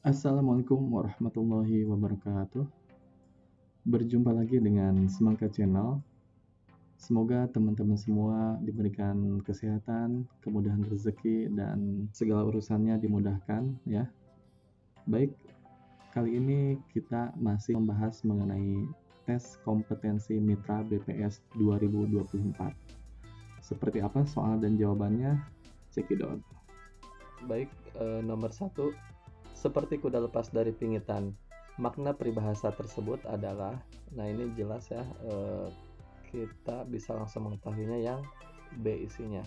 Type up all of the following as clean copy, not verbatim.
Assalamualaikum warahmatullahi wabarakatuh. Berjumpa lagi dengan Semangka Channel. Semoga teman-teman semua diberikan kesehatan, kemudahan rezeki, dan segala urusannya dimudahkan ya. Baik, kali ini kita masih membahas mengenai tes kompetensi mitra BPS 2024. Seperti apa soal dan jawabannya? Cekidot. Baik, nomor 1. Seperti kuda lepas dari pingitan. Makna peribahasa tersebut adalah, nah ini jelas ya, kita bisa langsung mengetahuinya yang B isinya.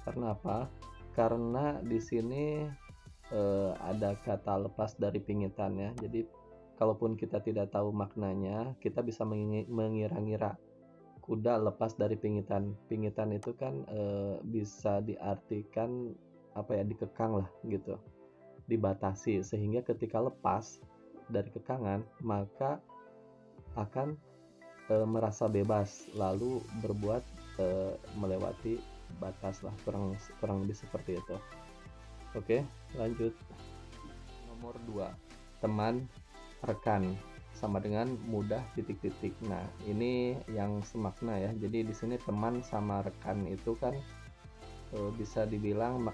Karena apa? Karena di sini ada kata lepas dari pingitan ya. Jadi kalaupun kita tidak tahu maknanya, kita bisa mengira-ngira kuda lepas dari pingitan. Pingitan itu kan bisa diartikan apa ya, dikekang lah gitu, dibatasi, sehingga ketika lepas dari kekangan maka akan merasa bebas lalu berbuat melewati batas lah, kurang lebih seperti itu. Oke, lanjut. Nomor 2, teman, rekan sama dengan mudah titik-titik. Nah, ini yang semakna ya. Jadi di sini teman sama rekan itu kan bisa dibilang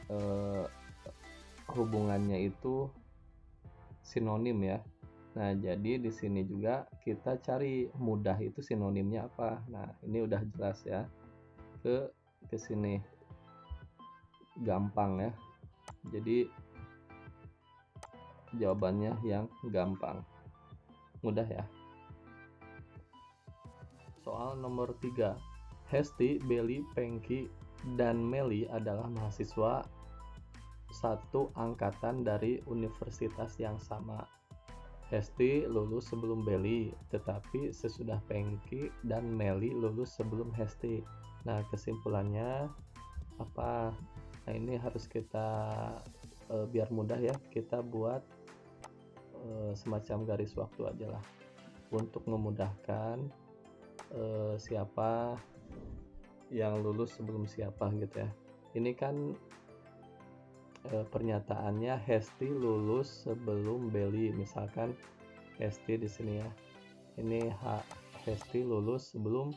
hubungannya itu sinonim ya. Nah, jadi di sini juga kita cari mudah itu sinonimnya apa. Nah, ini udah jelas ya. Ke sini gampang ya. Jadi jawabannya yang gampang. Mudah ya. Soal nomor 3. Hesti, Belly, Pengki, dan Meli adalah mahasiswa satu angkatan dari universitas yang sama. Hesti lulus sebelum Belly, tetapi sesudah Pengki dan Meli lulus sebelum Hesti. Nah, kesimpulannya apa? Nah, ini harus kita biar mudah ya, kita buat semacam garis waktu aja lah untuk memudahkan siapa yang lulus sebelum siapa gitu ya. Ini kan pernyataannya Hesti lulus sebelum Belly, misalkan Hesti di sini ya. Ini Hesti lulus sebelum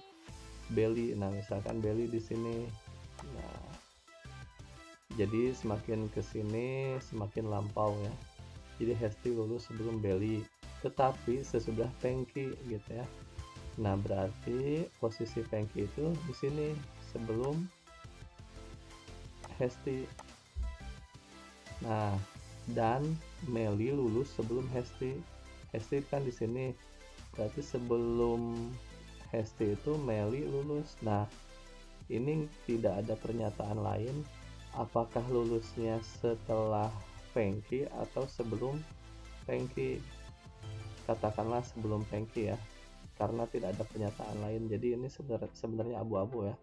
Belly. Nah, misalkan Belly di sini. Nah, jadi semakin ke sini semakin lampau ya. Jadi Hesti lulus sebelum Belly, tetapi sesudah Pengki gitu ya. Nah, berarti posisi Pengki itu di sini sebelum Hesti. Nah, dan Meli lulus sebelum Hesti. Hesti kan di sini, berarti sebelum Hesti itu Meli lulus. Nah, ini tidak ada pernyataan lain apakah lulusnya setelah Pengki atau sebelum Pengki. Katakanlah sebelum Pengki ya, karena tidak ada pernyataan lain. Jadi ini sebenarnya abu-abu ya.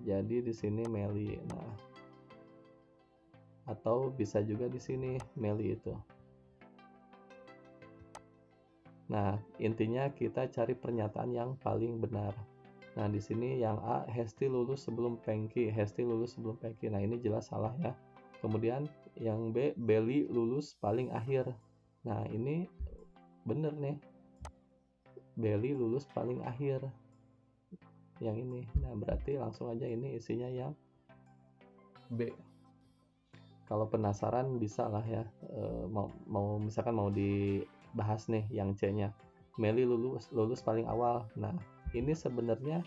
Jadi di sini Meli. Nah, atau bisa juga di sini Meli itu. Nah, intinya kita cari pernyataan yang paling benar. Nah, di sini yang A, Hesti lulus sebelum Pengki. Hesti lulus sebelum Pengki. Nah, ini jelas salah ya. Kemudian yang B, Belly lulus paling akhir. Nah, ini bener nih. Belly lulus paling akhir. Yang ini. Nah, berarti langsung aja ini isinya yang B. Kalau penasaran bisa lah ya, mau misalkan mau dibahas nih yang C-nya. Meli lulus paling awal. Nah, ini sebenarnya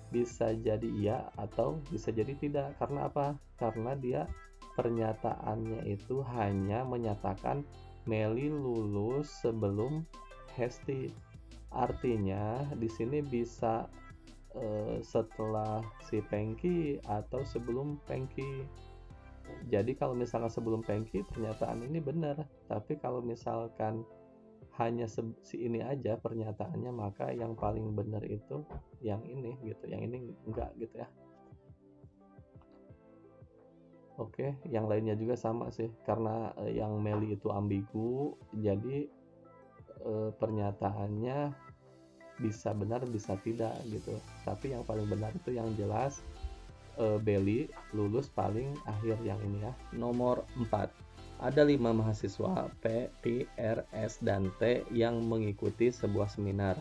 bisa jadi iya atau bisa jadi tidak. Karena apa? Karena dia pernyataannya itu hanya menyatakan Meli lulus sebelum Hesti. Artinya di sini bisa setelah si Pengki atau sebelum Pengki. Jadi kalau misalkan sebelum Pengki pernyataan ini benar, tapi kalau misalkan hanya si ini aja pernyataannya, maka yang paling benar itu yang ini gitu, yang ini enggak gitu ya. Oke, yang lainnya juga sama sih, karena yang Meli itu ambigu, jadi pernyataannya bisa benar bisa tidak gitu. Tapi yang paling benar itu yang jelas Belly lulus paling akhir yang ini ya. Nomor 4. Ada 5 mahasiswa P, Q, R, S, dan T yang mengikuti sebuah seminar.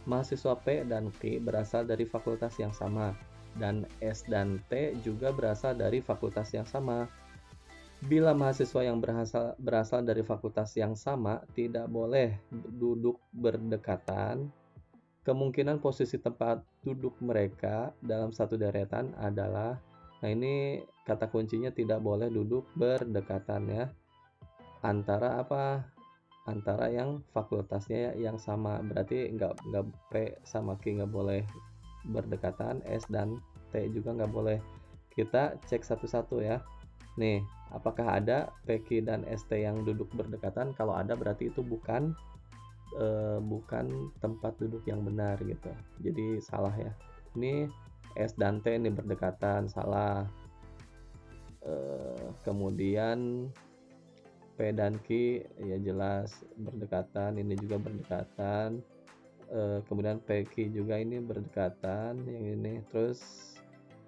Mahasiswa P dan Q berasal dari fakultas yang sama, dan S dan T juga berasal dari fakultas yang sama. Bila mahasiswa yang berasal dari fakultas yang sama tidak boleh duduk berdekatan, kemungkinan posisi tempat duduk mereka dalam satu deretan adalah, nah ini kata kuncinya tidak boleh duduk berdekatan ya. Antara apa? Antara yang fakultasnya yang sama, berarti nggak P sama Q nggak boleh berdekatan, S dan T juga nggak boleh. Kita cek satu-satu ya. Nih, apakah ada P, Q, dan ST yang duduk berdekatan? Kalau ada berarti itu bukan tempat duduk yang benar gitu. Jadi salah ya. Ini S dan T ini berdekatan, salah. Kemudian P dan Q ya jelas berdekatan, ini juga berdekatan. Kemudian P, Q juga ini berdekatan, yang ini. Terus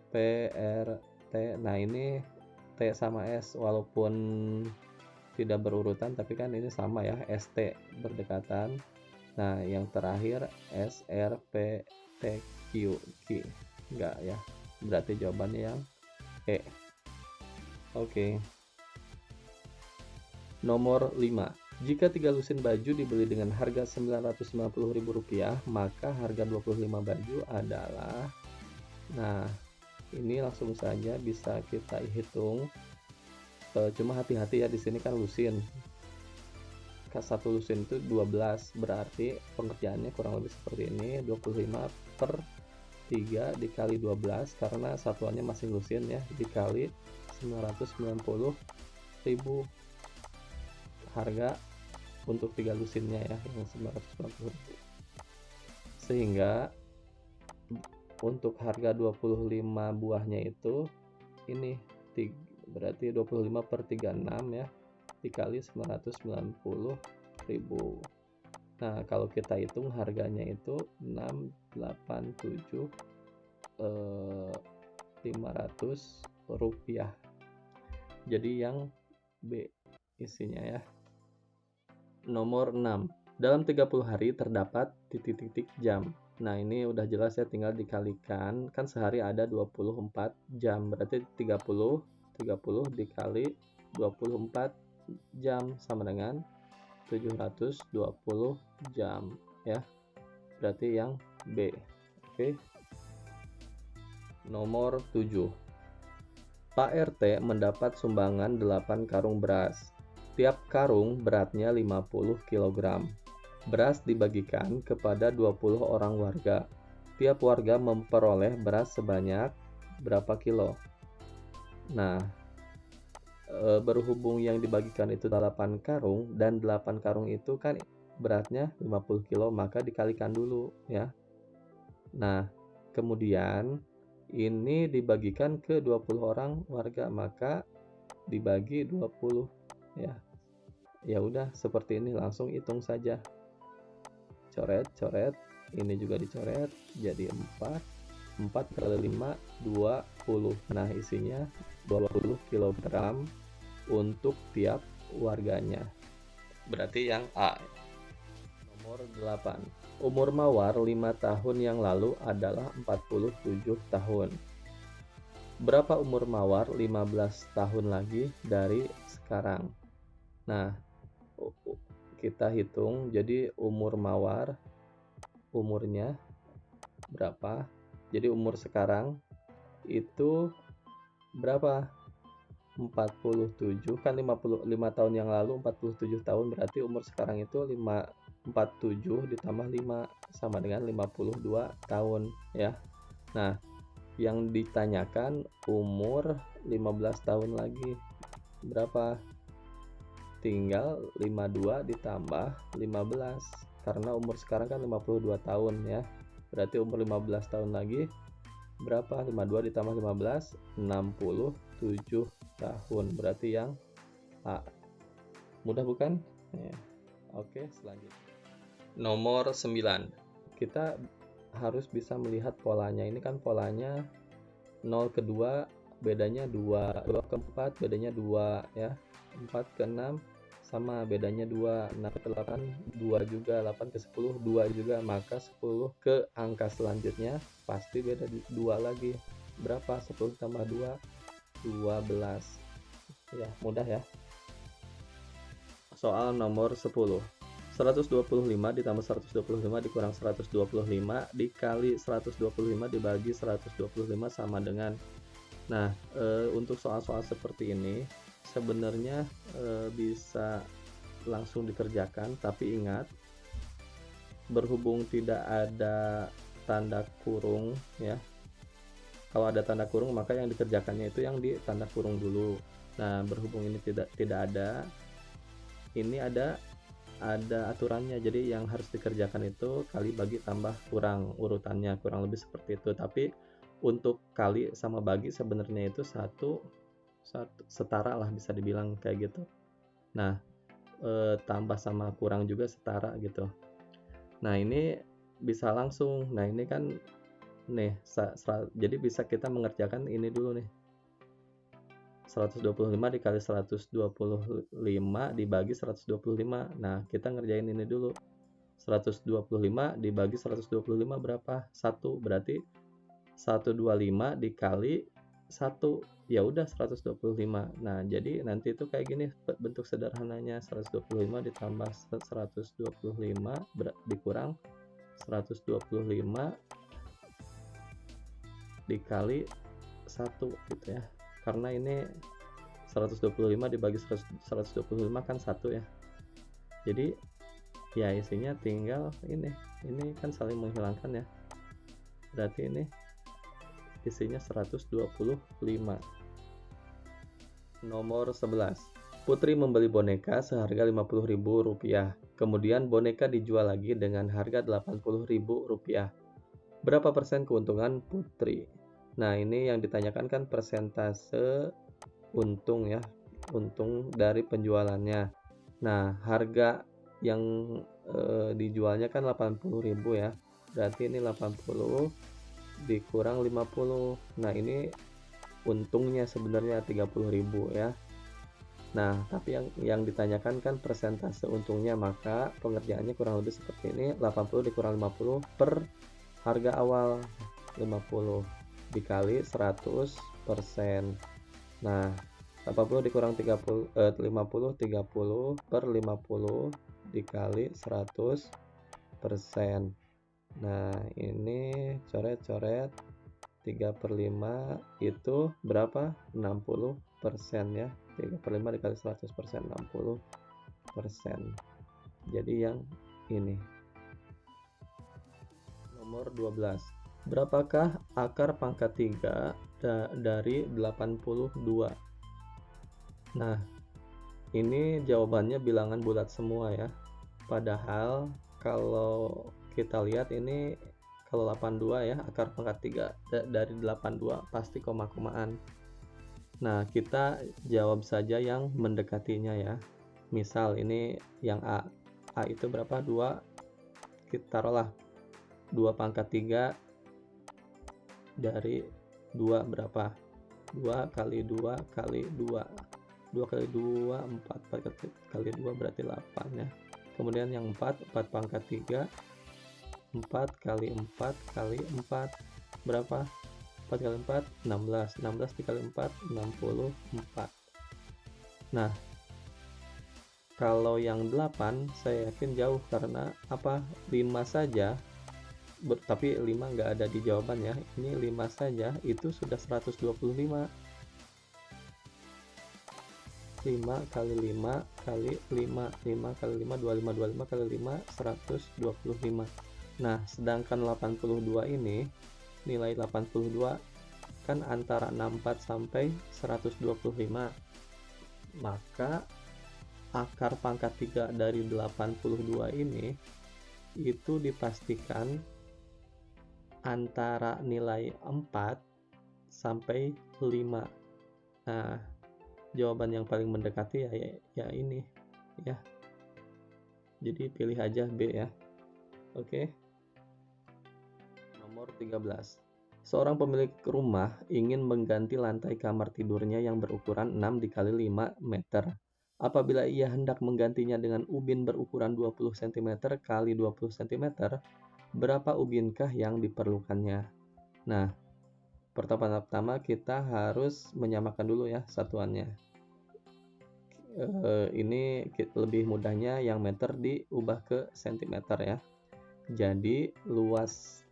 P, R, T. Nah ini T sama S walaupun tidak berurutan tapi kan ini sama ya, ST berdekatan. Nah yang terakhir S, R, P, T, Q. Enggak ya, berarti jawabannya yang E. Oke. Nomor 5. Jika 3 lusin baju dibeli dengan harga Rp990.000, maka harga 25 baju adalah, nah ini langsung saja bisa kita hitung. Cuma hati-hati ya, di sini kan lusin. Satu lusin itu 12, berarti pengerjaannya kurang lebih seperti ini. 25 per 3 dikali 12 karena satuannya masih lusin ya, dikali 990.000 harga untuk 3 lusinnya ya, yang 990.000. Sehingga untuk harga 25 buahnya itu ini berarti 25 per 36 ya, dikali 990.000. Nah kalau kita hitung harganya itu 687.500 rupiah. Jadi yang B isinya ya. Nomor 6. Dalam 30 hari terdapat titik-titik jam. Nah ini udah jelas ya, tinggal dikalikan. Kan sehari ada 24 jam, berarti 30 dikali 24 jam sama dengan 720 jam ya. Berarti yang B. Oke. Nomor 7. Pak RT mendapat sumbangan 8 karung beras. Tiap karung beratnya 50 kg. Beras dibagikan kepada 20 orang warga. Tiap warga memperoleh beras sebanyak berapa kilo? Nah, berhubung yang dibagikan itu 8 karung dan 8 karung itu kan beratnya 50 kilo, maka dikalikan dulu ya. Nah, kemudian ini dibagikan ke 20 orang warga, maka dibagi 20 ya. Ya udah seperti ini, langsung hitung saja. Coret, ini juga dicoret, jadi 4 kali 5 20. Nah, isinya 20 kg untuk tiap warganya. Berarti yang A. Nomor 8. Umur Mawar 5 tahun yang lalu adalah 47 tahun. Berapa umur Mawar 15 tahun lagi dari sekarang? Nah, kita hitung. Jadi umur Mawar, umurnya berapa? Jadi umur sekarang itu berapa? 47 kan, 5 tahun yang lalu 47 tahun, berarti umur sekarang itu 47 ditambah 5 sama dengan 52 tahun ya. Nah, yang ditanyakan umur 15 tahun lagi berapa? Tinggal 52 ditambah 15 karena umur sekarang kan 52 tahun ya. Berarti umur 15 tahun lagi berapa? 52 ditambah 15 67 tahun. Berarti yang A. Mudah bukan? Ya. Oke, selanjutnya. Nomor 9. Kita harus bisa melihat polanya. Ini kan polanya 0 ke 2 bedanya 2, 2 ke 4 bedanya 2 ya. 4 ke 6 sama, bedanya 2. 6 ke 8 2 juga, 8 ke 10 2 juga, maka 10 ke angka selanjutnya pasti beda 2 lagi. Berapa? 10 tambah 2 12. Ya, mudah ya. Soal nomor 10. 125 ditambah 125 dikurang 125 dikali 125 dibagi 125 sama dengan. Nah, untuk soal-soal seperti ini sebenarnya bisa langsung dikerjakan, tapi ingat, berhubung tidak ada tanda kurung ya. Kalau ada tanda kurung maka yang dikerjakannya itu yang di tanda kurung dulu. Nah, berhubung ini tidak ada, ini ada aturannya. Jadi yang harus dikerjakan itu kali bagi tambah kurang, urutannya kurang lebih seperti itu. Tapi untuk kali sama bagi sebenarnya itu satu setara lah, bisa dibilang kayak gitu. Nah, tambah sama kurang juga setara gitu. Nah, ini bisa langsung. Nah, ini kan nih jadi bisa kita mengerjakan ini dulu nih. 125 dikali 125 dibagi 125. Nah, kita ngerjain ini dulu. 125 dibagi 125 berapa? 1. Berarti 125 dikali 1. Ya udah 125. Nah, jadi nanti itu kayak gini bentuk sederhananya. 125 ditambah 125 dikurang 125 dikali 1 gitu ya. Karena ini 125 dibagi 125 kan 1 ya. Jadi ya isinya tinggal ini kan saling menghilangkan ya. Berarti ini isinya 125. Nomor 11. Putri membeli boneka seharga Rp50.000. Kemudian boneka dijual lagi dengan harga Rp80.000. Berapa persen keuntungan Putri? Nah, ini yang ditanyakan kan persentase untung ya, untung dari penjualannya. Nah, harga yang dijualnya kan 80.000 ya. Berarti ini 80 dikurang 50. Nah, ini untungnya sebenarnya 30.000 ya. Nah, tapi yang ditanyakan kan persentase untungnya, maka pengerjaannya kurang lebih seperti ini. 80 dikurang 50 per harga awal 50 dikali 100%. Nah, 80 dikurang 50 30 per 50 dikali 100%. Nah, ini coret-coret 3/5 itu berapa? 60% ya. 3/5 dikali 100%, 60%. Jadi yang ini. Nomor 12. Berapakah akar pangkat 3 dari 82? Nah, ini jawabannya bilangan bulat semua ya. Padahal kalau kita lihat ini, kalau 82 ya, akar pangkat 3 dari 82 pasti koma-komaan. Nah, kita jawab saja yang mendekatinya ya. Misal ini yang A. A itu berapa? 2. Kita taruhlah 2 pangkat 3 dari 2 berapa? 2 kali 2 kali 2. 2 kali 2 4, 4 kali 2 berarti 8 ya. Kemudian yang 4 pangkat 3, 4 kali 4 kali 4 berapa? 4 kali 4 16. 16 dikali 4 64. Nah, kalau yang 8 saya yakin jauh, karena apa? 5 saja, tapi 5 nggak ada di jawaban ya. Ini 5 saja itu sudah 125. 5 kali 5 kali 5 5 kali 5 25 25 kali 5 125. Nah, sedangkan 82 ini, nilai 82 kan antara 64 sampai 125. Maka akar pangkat 3 dari 82 ini itu dipastikan antara nilai 4 sampai 5. Nah, jawaban yang paling mendekati ya ini ya. Jadi pilih aja B ya. Oke. Nomor 13. Seorang pemilik rumah ingin mengganti lantai kamar tidurnya yang berukuran 6 dikali 5 meter. Apabila ia hendak menggantinya dengan ubin berukuran 20 cm kali 20 cm, berapa ubinkah yang diperlukannya? Nah, pertama-tama kita harus menyamakan dulu ya satuannya. Ini lebih mudahnya yang meter diubah ke cm ya. Jadi luas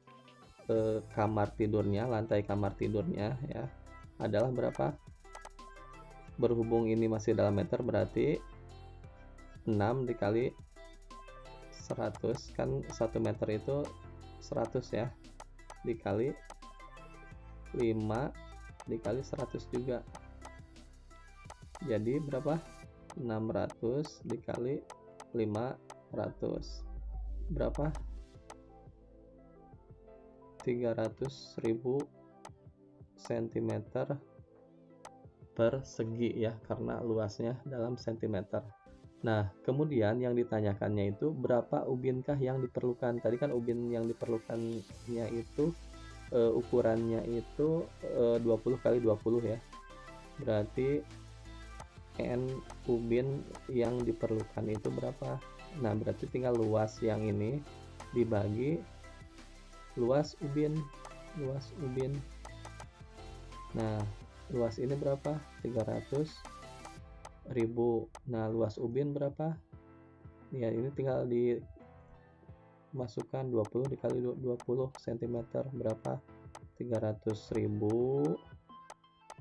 kamar tidurnya, lantai kamar tidurnya ya adalah berapa? Berhubung ini masih dalam meter, berarti 6 dikali 100, kan 1 meter itu 100 ya, dikali 5 dikali 100 juga, jadi berapa? 600 dikali 500 berapa? 300.000 cm persegi ya, karena luasnya dalam cm. Nah, kemudian yang ditanyakannya itu berapa ubinkah yang diperlukan. Tadi kan ubin yang diperlukannya itu ukurannya itu 20 kali 20 ya. Berarti N ubin yang diperlukan itu berapa? Nah, berarti tinggal luas yang ini dibagi luas ubin. Nah, luas ini berapa? 300.000. Nah, luas ubin berapa? Ya, ini tinggal dimasukkan 20 dikali 20 cm berapa? 300.000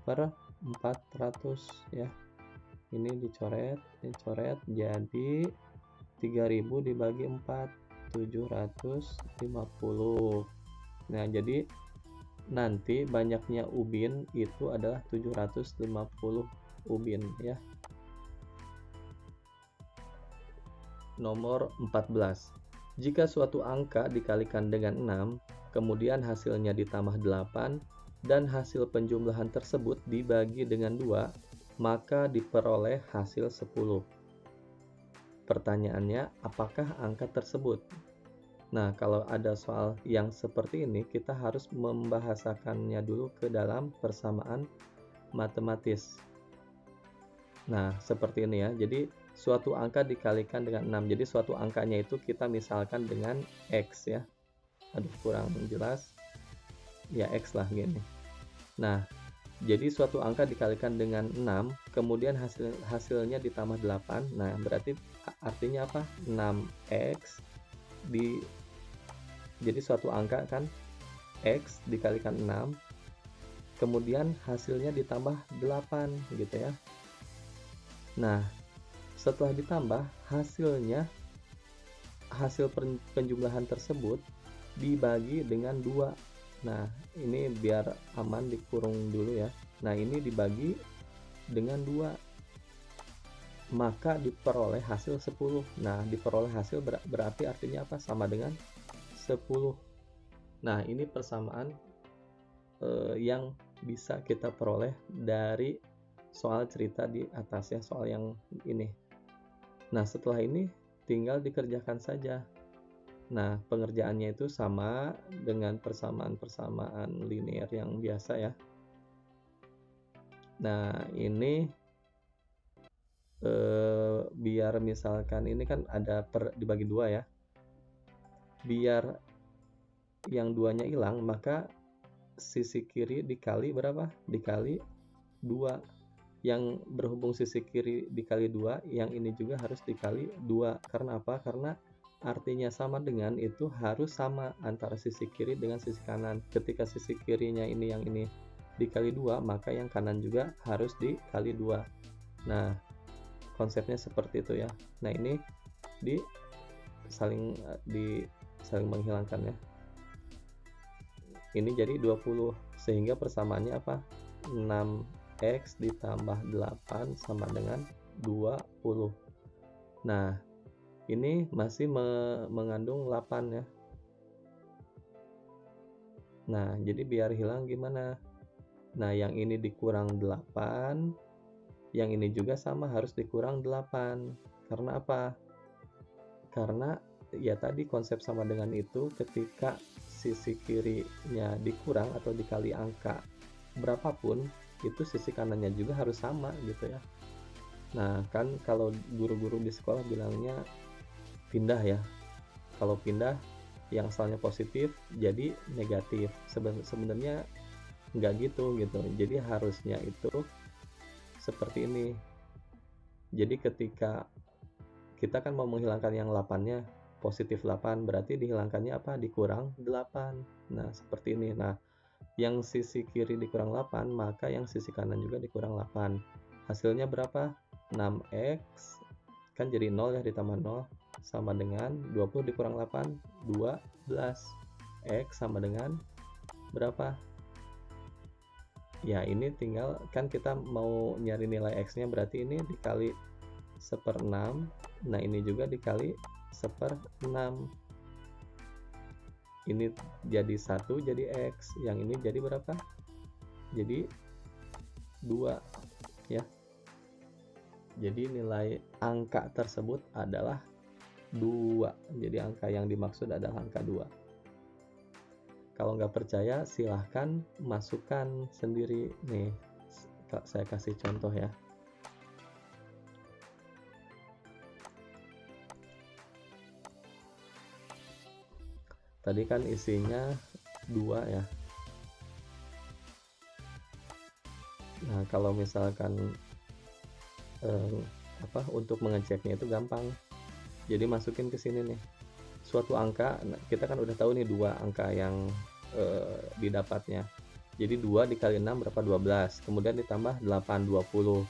per 400 ya. Ini dicoret jadi 3000 dibagi 4, 750. Nah, jadi nanti banyaknya ubin itu adalah 750 ubin ya. Nomor 14. Jika suatu angka dikalikan dengan 6, kemudian hasilnya ditambah 8 dan hasil penjumlahan tersebut dibagi dengan 2, maka diperoleh hasil 10. Pertanyaannya, apakah angka tersebut? Nah, kalau ada soal yang seperti ini, kita harus membahasakannya dulu ke dalam persamaan matematis. Nah, seperti ini ya. Jadi, suatu angka dikalikan dengan 6. Jadi, suatu angkanya itu kita misalkan dengan X ya. Aduh, kurang jelas. Ya, X lah gini. Nah, jadi suatu angka dikalikan dengan 6, kemudian hasilnya ditambah 8. Nah, berarti artinya apa? 6X jadi suatu angka kan X dikalikan 6, kemudian hasilnya ditambah 8 gitu ya. Nah, setelah ditambah hasil penjumlahan tersebut dibagi dengan 2. Nah, ini biar aman dikurung dulu ya. Nah, ini dibagi dengan 2, maka diperoleh hasil 10. Nah, diperoleh hasil berarti artinya apa? Sama dengan 10. Nah, ini persamaan yang bisa kita peroleh dari soal cerita di atas ya, soal yang ini. Nah, setelah ini tinggal dikerjakan saja. Nah, pengerjaannya itu sama dengan persamaan-persamaan linear yang biasa ya. Nah, ini biar misalkan ini kan ada dibagi 2 ya. Biar yang 2-nya hilang, maka sisi kiri dikali berapa? Dikali 2. Yang berhubung sisi kiri dikali 2, yang ini juga harus dikali 2. Karena apa? Karena artinya sama dengan itu harus sama antara sisi kiri dengan sisi kanan. Ketika sisi kirinya ini yang ini dikali 2, maka yang kanan juga harus dikali 2. Nah, konsepnya seperti itu ya. Nah, ini saling menghilangkan ya. Ini jadi 20, sehingga persamaannya apa? 6X ditambah 8 sama dengan 20. Nah, ini masih mengandung 8 ya. Nah, jadi biar hilang gimana? Nah, yang ini dikurang 8, yang ini juga sama harus dikurang 8. Karena apa? Karena ya tadi konsep sama dengan itu, ketika sisi kirinya dikurang atau dikali angka berapapun, itu sisi kanannya juga harus sama gitu ya. Nah, kan kalau guru-guru di sekolah bilangnya pindah ya. Kalau pindah yang asalnya positif jadi negatif. Sebenarnya nggak gitu. Jadi harusnya itu seperti ini. Jadi ketika kita kan mau menghilangkan yang 8-nya, positif 8, berarti dihilangkannya apa? Dikurang 8. Nah, seperti ini. Nah, yang sisi kiri dikurang 8, maka yang sisi kanan juga dikurang 8. Hasilnya berapa? 6x, kan jadi 0 ya, ditambah 0, sama dengan 20 dikurang 8, 12. X sama dengan berapa? Ya, ini tinggal, kan kita mau nyari nilai X-nya, berarti ini dikali 1/6. Nah, ini juga dikali 1/6. Ini jadi 1 jadi X. Yang ini jadi berapa? Jadi 2 ya. Jadi nilai angka tersebut adalah 2. Jadi angka yang dimaksud adalah angka 2. Kalau nggak percaya silahkan masukkan sendiri. Nih, saya kasih contoh ya. Tadi kan isinya 2 ya. Nah, kalau misalkan untuk mengeceknya itu gampang. Jadi masukin ke sini nih. Suatu angka, nah kita kan udah tahu nih 2 angka yang didapatnya. Jadi 2 dikali 6 berapa? 12. Kemudian ditambah 8, 20.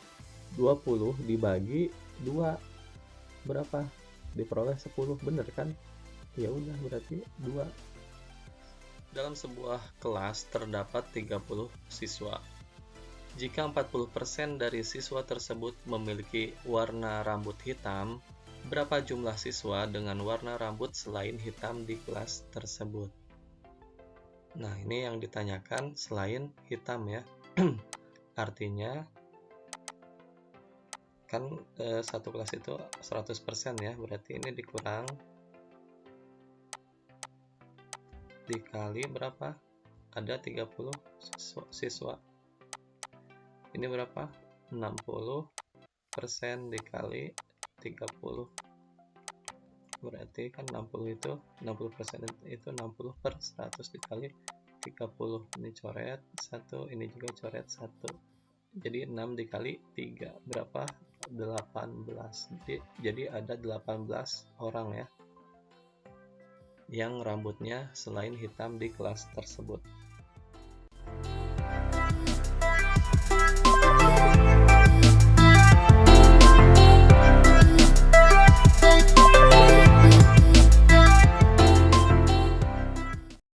20 dibagi 2 berapa? Diperoleh 10, bener kan? Ya udah, berarti 2. Dalam sebuah kelas terdapat 30 siswa. Jika 40% dari siswa tersebut memiliki warna rambut hitam, berapa jumlah siswa dengan warna rambut selain hitam di kelas tersebut? Nah, ini yang ditanyakan selain hitam ya. Artinya kan satu kelas itu 100% ya, berarti ini dikurang dikali berapa? Ada 30 siswa. Ini berapa? 60% dikali 30. Berarti kan 60% itu 60 per 100 dikali 30. Ini coret 1, ini juga coret 1. Jadi 6 dikali 3 berapa? 18. Jadi ada 18 orang ya yang rambutnya selain hitam di kelas tersebut.